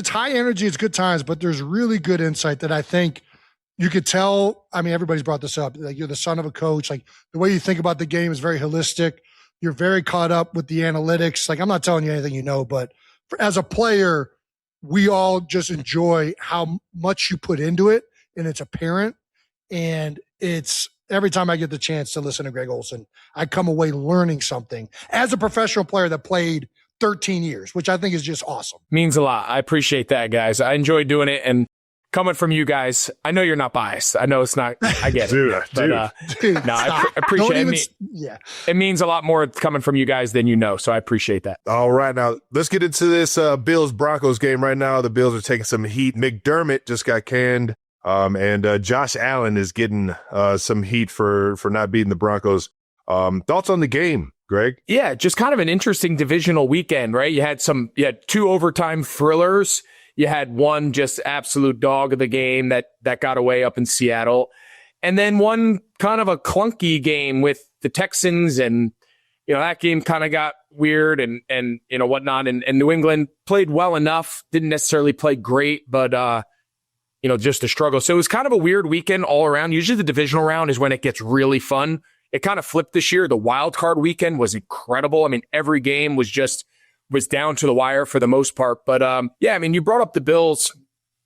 It's high energy, it's good times, but there's really good insight that I think you could tell. I mean, everybody's brought this up. Like, you're the son of a coach. Like, the way you think about the game is very holistic. You're very caught up with the analytics. Like, I'm not telling you anything you know, but as a player, we all just enjoy how much you put into it, and it's apparent. And it's every time I get the chance to listen to Greg Olson, I come away learning something as a professional player that played 13 years, which I think is just awesome. Means a lot. I appreciate that, guys. I enjoy doing it. And coming from you guys, I know you're not biased. I know it's not, I get it. Dude, no, I appreciate it. Yeah. It means a lot more coming from you guys than you know. So I appreciate that. All right. Now let's get into this Bills-Broncos game right now. The Bills are taking some heat. McDermott just got canned. And Josh Allen is getting some heat for not beating the Broncos. Thoughts on the game, Greg? Yeah, just kind of an interesting divisional weekend, right? You had two overtime thrillers. You had one just absolute dog of the game that got away up in Seattle. And then one kind of a clunky game with the Texans, and that game kind of got weird and whatnot. And New England played well enough, didn't necessarily play great, but just a struggle. So it was kind of a weird weekend all around. Usually the divisional round is when it gets really fun. It kind of flipped this year. The wild card weekend was incredible. I mean, every game was down to the wire for the most part. But you brought up the Bills.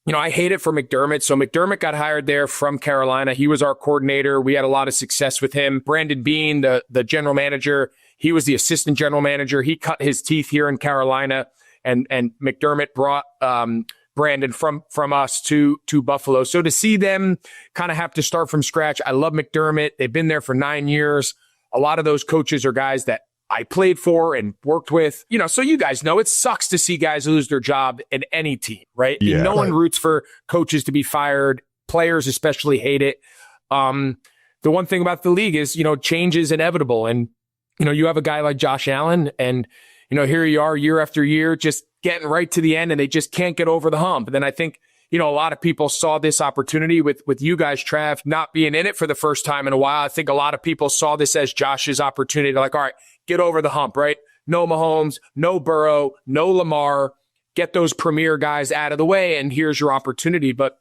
I hate it for McDermott. So McDermott got hired there from Carolina. He was our coordinator. We had a lot of success with him. Brandon Beane, the general manager, he was the assistant general manager. He cut his teeth here in Carolina, and McDermott brought Brandon from us to Buffalo. So to see them kind of have to start from scratch, I love McDermott. They've been there for 9 years. A lot of those coaches are guys that I played for and worked with. So you guys know it sucks to see guys lose their job in any team, right? Yeah, no one roots for coaches to be fired. Players especially hate it. The one thing about the league is, change is inevitable. And, you have a guy like Josh Allen, and, here you are year after year, just getting right to the end, and they just can't get over the hump. And then I think, a lot of people saw this opportunity with you guys, Trav, not being in it for the first time in a while. I think a lot of people saw this as Josh's opportunity to all right, get over the hump, right? No Mahomes, no Burrow, no Lamar, get those premier guys out of the way, and here's your opportunity. But,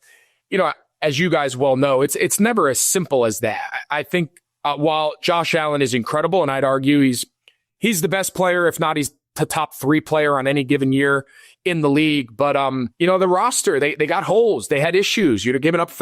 as you guys well know, it's never as simple as that. I think while Josh Allen is incredible, and I'd argue he's the best player, if not he's the top 3 player on any given year in the league. But, the roster, they got holes. They had issues. You're giving up 30